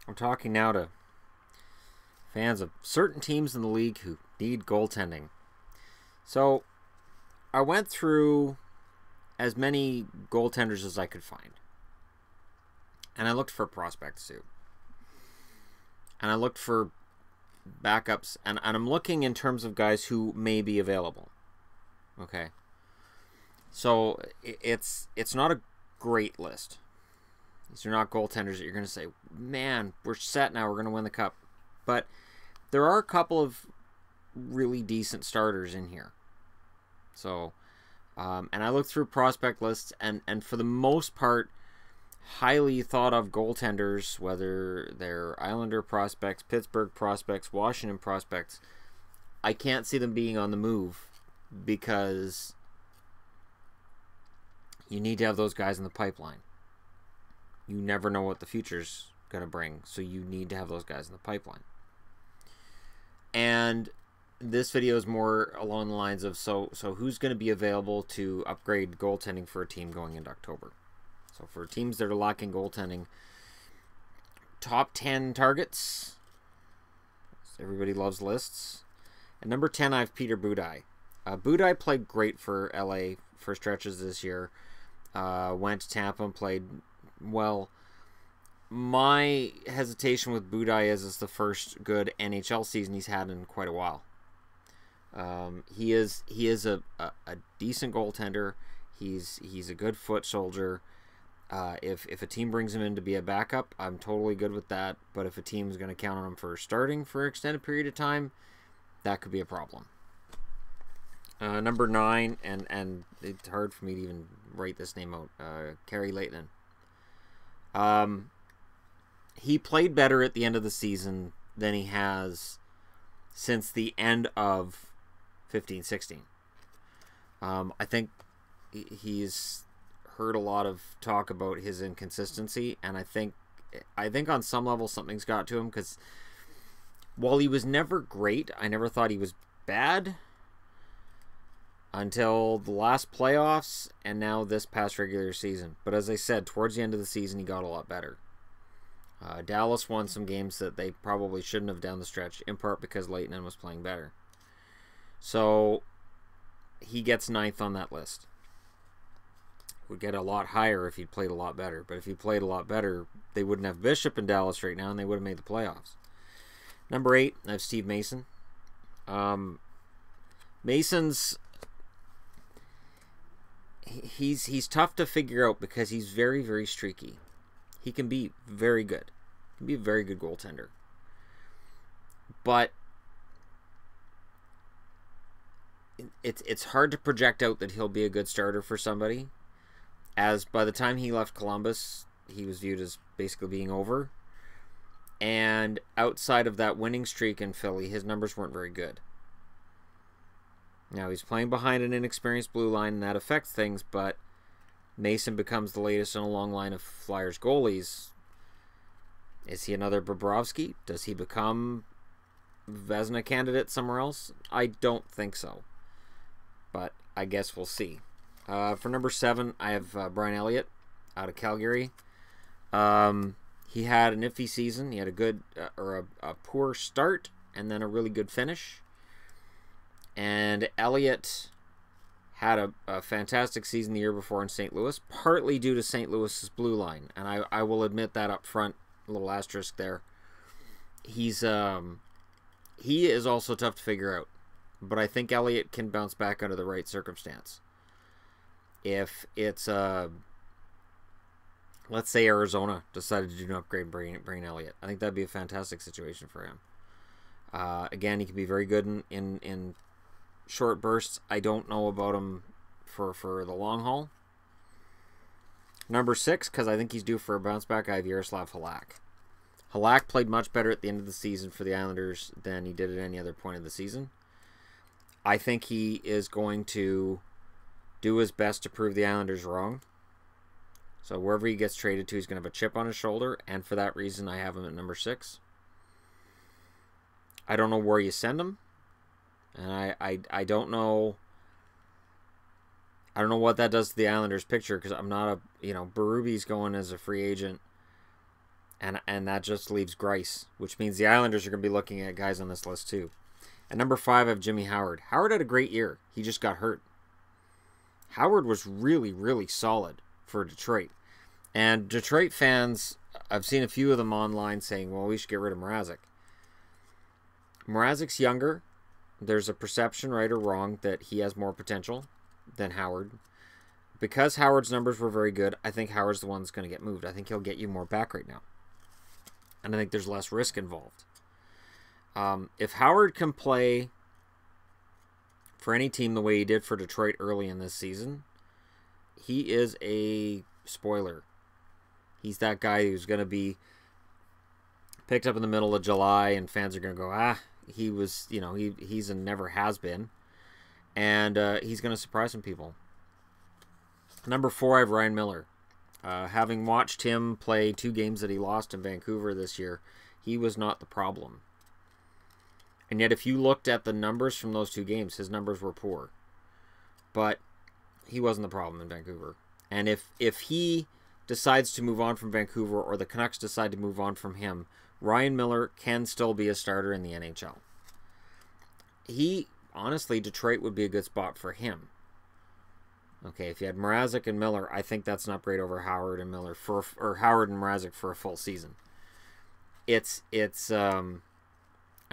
I'm talking now to fans of certain teams in the league who need goaltending. So I went through as many goaltenders as I could find. And I looked for prospects too. And I looked for backups. And I'm looking in terms of guys who may be available. Okay. So it's not a great list. These are not goaltenders that you're going to say, man, we're set now, we're going to win the cup. But there are a couple of really decent starters in here. So, and I looked through prospect lists, and for the most part, highly thought of goaltenders, whether they're Islander prospects, Pittsburgh prospects, Washington prospects, I can't see them being on the move because you need to have those guys in the pipeline. You never know what the future's going to bring, so you need to have those guys in the pipeline. And this video is more along the lines of, so who's going to be available to upgrade goaltending for a team going into October? So for teams that are lacking goaltending, top 10 targets. Everybody loves lists. At number 10, I have Peter Budaj. Budaj played great for LA for stretches this year. Went to Tampa and played well. My hesitation with Budaj is it's the first good NHL season he's had in quite a while. He is a decent goaltender. He's a good foot soldier. If a team brings him in to be a backup, I'm totally good with that. But if a team is going to count on him for starting for an extended period of time, that could be a problem. Number 9, and it's hard for me to even write this name out. Kari Lehtonen. He played better at the end of the season than he has since the end of 15-16. I think he's heard a lot of talk about his inconsistency, and I think on some level something's got to him, because while he was never great, I never thought he was bad until the last playoffs and now this past regular season. But as I said, towards the end of the season, he got a lot better. Dallas won some games that they probably shouldn't have down the stretch, in part because Lehtonen was playing better. So he gets 9th on that list. Would get a lot higher if he'd played a lot better. But if he played a lot better, they wouldn't have Bishop in Dallas right now, and they would have made the playoffs. Number 8, I have Steve Mason. Mason's... He's tough to figure out because he's very, very streaky. He can be very good. He can be a very good goaltender. But it's hard to project out that he'll be a good starter for somebody, as by the time he left Columbus, he was viewed as basically being over. And outside of that winning streak in Philly, his numbers weren't very good. Now, he's playing behind an inexperienced blue line, and that affects things, but Mason becomes the latest in a long line of Flyers goalies. Is he another Bobrovsky? Does he become Vezina candidate somewhere else? I don't think so, but I guess we'll see. For number 7, I have Brian Elliot out of Calgary. He had an iffy season. He had a good a poor start and then a really good finish. And Elliot had a fantastic season the year before in St. Louis, partly due to St. Louis's blue line. And I will admit that up front, a little asterisk there. He is also tough to figure out. But I think Elliot can bounce back under the right circumstance. If it's, let's say Arizona decided to do an upgrade and bring Elliot, I think that'd be a fantastic situation for him. Again, he can be very good in short bursts. I don't know about him for the long haul. Number 6, because I think he's due for a bounce back, I have Yaroslav Halak. Halak played much better at the end of the season for the Islanders than he did at any other point of the season. I think he is going to do his best to prove the Islanders wrong. So wherever he gets traded to, he's going to have a chip on his shoulder, and for that reason, I have him at number 6. I don't know where you send him. And I don't know. I don't know what that does to the Islanders picture, because I'm not a, Berube's going as a free agent. And that just leaves Greiss, which means the Islanders are going to be looking at guys on this list too. At number 5, I have Jimmy Howard. Howard had a great year. He just got hurt. Howard was really, really solid for Detroit. And Detroit fans, I've seen a few of them online saying, well, we should get rid of Mrazek. Mrazek's younger. There's a perception, right or wrong, that he has more potential than Howard. Because Howard's numbers were very good, I think Howard's the one that's going to get moved. I think he'll get you more back right now. And I think there's less risk involved. If Howard can play for any team the way he did for Detroit early in this season, he is a spoiler. He's that guy who's going to be picked up in the middle of July, and fans are going to go, he was, he's a never has been. And he's going to surprise some people. Number 4, I have Ryan Miller. Having watched him play 2 games that he lost in Vancouver this year, he was not the problem. And yet if you looked at the numbers from those 2 games, his numbers were poor. But he wasn't the problem in Vancouver. And if he decides to move on from Vancouver, or the Canucks decide to move on from him, Ryan Miller can still be a starter in the NHL. Honestly, Detroit would be a good spot for him. Okay, if you had Mrazek and Miller, I think that's an upgrade over Howard and Miller or Howard and Mrazek for a full season. And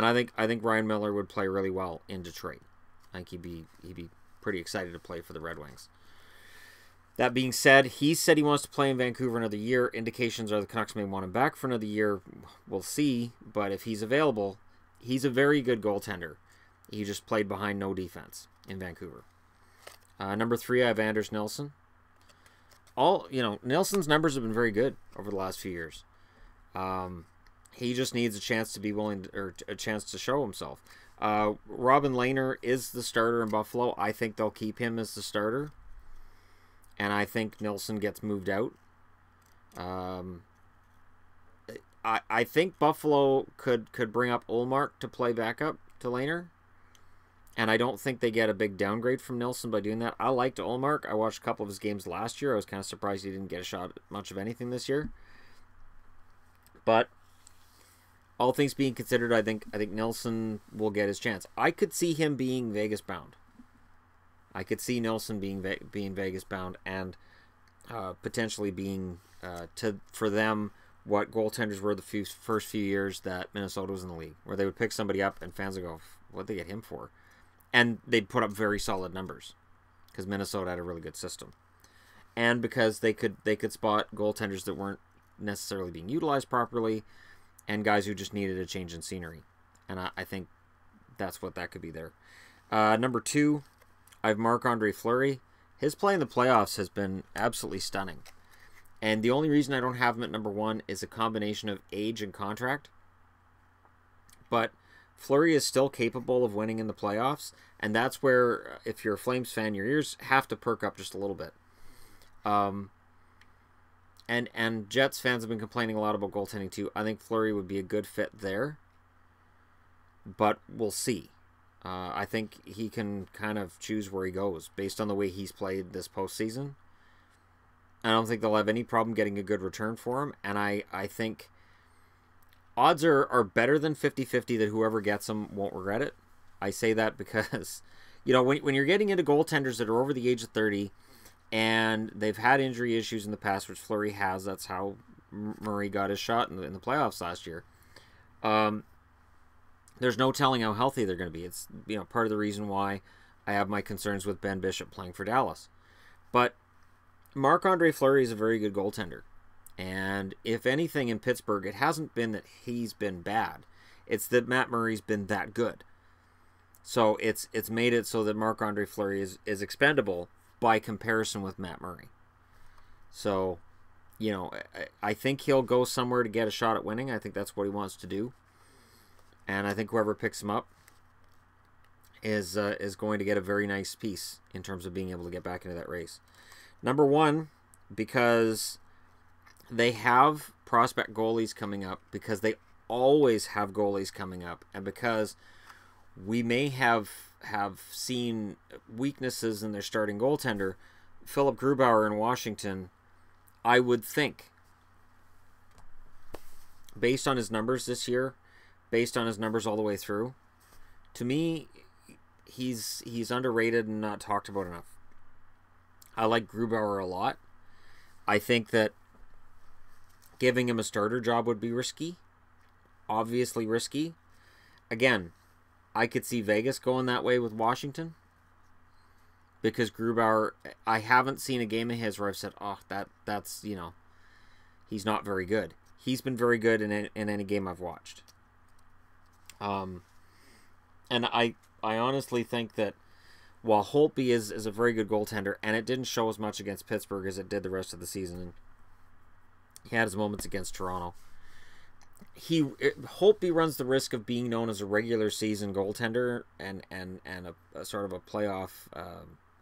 I think Ryan Miller would play really well in Detroit. I think he'd be pretty excited to play for the Red Wings. That being said, he said he wants to play in Vancouver another year. Indications are the Canucks may want him back for another year. We'll see, but if he's available, he's a very good goaltender. He just played behind no defense in Vancouver. Number 3, I have Anders Nilsson. Nilsson's numbers have been very good over the last few years. He just needs a chance to be willing or a chance to show himself. Robin Lehner is the starter in Buffalo. I think they'll keep him as the starter. And I think Nilsson gets moved out. I think Buffalo could bring up Ullmark to play backup to Lehner. And I don't think they get a big downgrade from Nilsson by doing that. I liked Ullmark. I watched a couple of his games last year. I was kind of surprised he didn't get a shot at much of anything this year. But all things being considered, I think Nilsson will get his chance. I could see him being Vegas bound. I could see Nilsson being Vegas bound and potentially being for them what goaltenders were the first few years that Minnesota was in the league, where they would pick somebody up and fans would go, "What'd they get him for?" And they'd put up very solid numbers because Minnesota had a really good system, and because they could spot goaltenders that weren't necessarily being utilized properly, and guys who just needed a change in scenery. And I think that's what that could be there. Number 2, I have MarcAndre Fleury. His play in the playoffs has been absolutely stunning. And the only reason I don't have him at number 1 is a combination of age and contract. But Fleury is still capable of winning in the playoffs, and that's where, if you're a Flames fan, your ears have to perk up just a little bit. And Jets fans have been complaining a lot about goaltending too. I think Fleury would be a good fit there, but we'll see. I think he can kind of choose where he goes based on the way he's played this postseason. I don't think they'll have any problem getting a good return for him, and I think odds are better than 50-50 that whoever gets him won't regret it. I say that because, when you're getting into goaltenders that are over the age of 30 and they've had injury issues in the past, which Fleury has, that's how Murray got his shot in the playoffs last year. There's no telling how healthy they're going to be. It's part of the reason why I have my concerns with Ben Bishop playing for Dallas. But MarcAndre Fleury is a very good goaltender. And if anything in Pittsburgh, it hasn't been that he's been bad. It's that Matt Murray's been that good. So it's made it so that MarcAndre Fleury is expendable by comparison with Matt Murray. So, I think he'll go somewhere to get a shot at winning. I think that's what he wants to do. And I think whoever picks him up is going to get a very nice piece in terms of being able to get back into that race. Number 1, because they have prospect goalies coming up, because they always have goalies coming up, and because we may have seen weaknesses in their starting goaltender, Philip Grubauer in Washington, I would think based on his numbers this year, based on his numbers all the way through, to me, he's underrated and not talked about enough. I like Grubauer a lot. I think that giving him a starter job would be risky. Obviously risky. Again, I could see Vegas going that way with Washington. Because Grubauer, I haven't seen a game of his where I've said, oh, that's, you know, he's not very good. He's been very good in any game I've watched. And I honestly think that while Holtby is a very good goaltender, and it didn't show as much against Pittsburgh as it did the rest of the season, he had his moments against Toronto. Holtby runs the risk of being known as a regular season goaltender and a sort of a playoff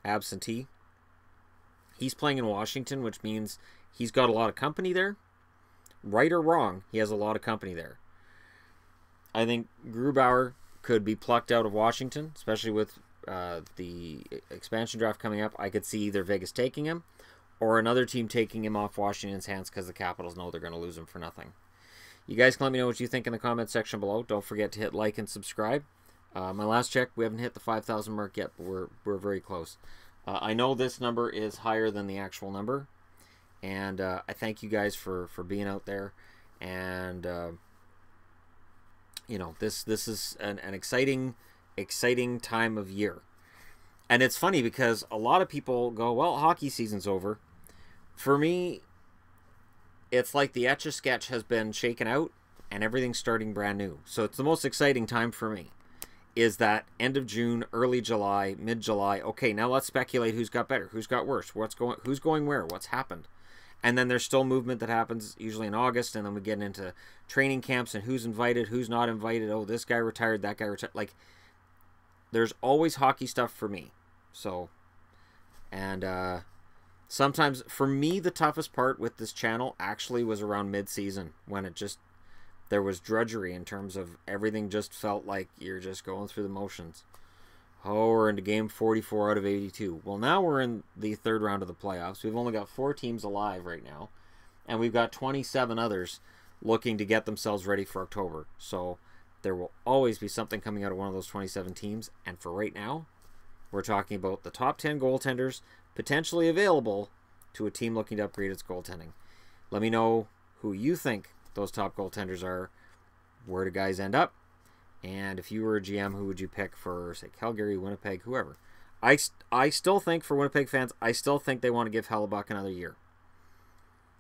absentee. He's playing in Washington, which means he's got a lot of company there. Right or wrong, he has a lot of company there. I think Grubauer could be plucked out of Washington, especially with the expansion draft coming up. I could see either Vegas taking him or another team taking him off Washington's hands because the Capitals know they're going to lose him for nothing. You guys can let me know what you think in the comment section below. Don't forget to hit like and subscribe. My last check, we haven't hit the 5,000 mark yet, but we're very close. I know this number is higher than the actual number, and I thank you guys for being out there. And you know, this is an exciting time of year. And it's funny because a lot of people go, well, hockey season's over. For me, it's like the Etch-a-Sketch has been shaken out and everything's starting brand new. So it's the most exciting time for me, is that end of June, early July, mid-July. Okay, now let's speculate who's got better, who's got worse, who's going where, what's happened. And then there's still movement that happens usually in August, and then we get into training camps and who's invited, who's not invited. Oh, this guy retired, that guy retired. Like, there's always hockey stuff for me. So, and sometimes, for me, the toughest part with this channel actually was around mid-season, when there was drudgery in terms of everything just felt like you're just going through the motions. Oh, we're into game 44 out of 82. Well, now we're in the third round of the playoffs. We've only got 4 teams alive right now, and we've got 27 others looking to get themselves ready for October. So there will always be something coming out of one of those 27 teams, and for right now, we're talking about the top 10 goaltenders potentially available to a team looking to upgrade its goaltending. Let me know who you think those top goaltenders are. Where do guys end up? And if you were a GM, who would you pick for, say, Calgary, Winnipeg, whoever? I still think, for Winnipeg fans, I still think they want to give Hellebuck another year.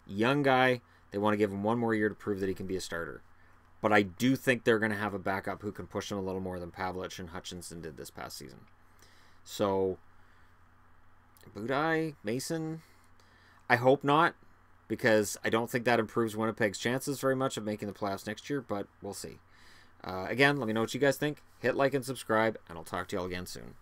Young guy, they want to give him one more year to prove that he can be a starter. But I do think they're going to have a backup who can push him a little more than Pavlich and Hutchinson did this past season. So, Budaj, Mason, I hope not, because I don't think that improves Winnipeg's chances very much of making the playoffs next year, but we'll see. Again, let me know what you guys think. Hit like and subscribe, and I'll talk to you all again soon.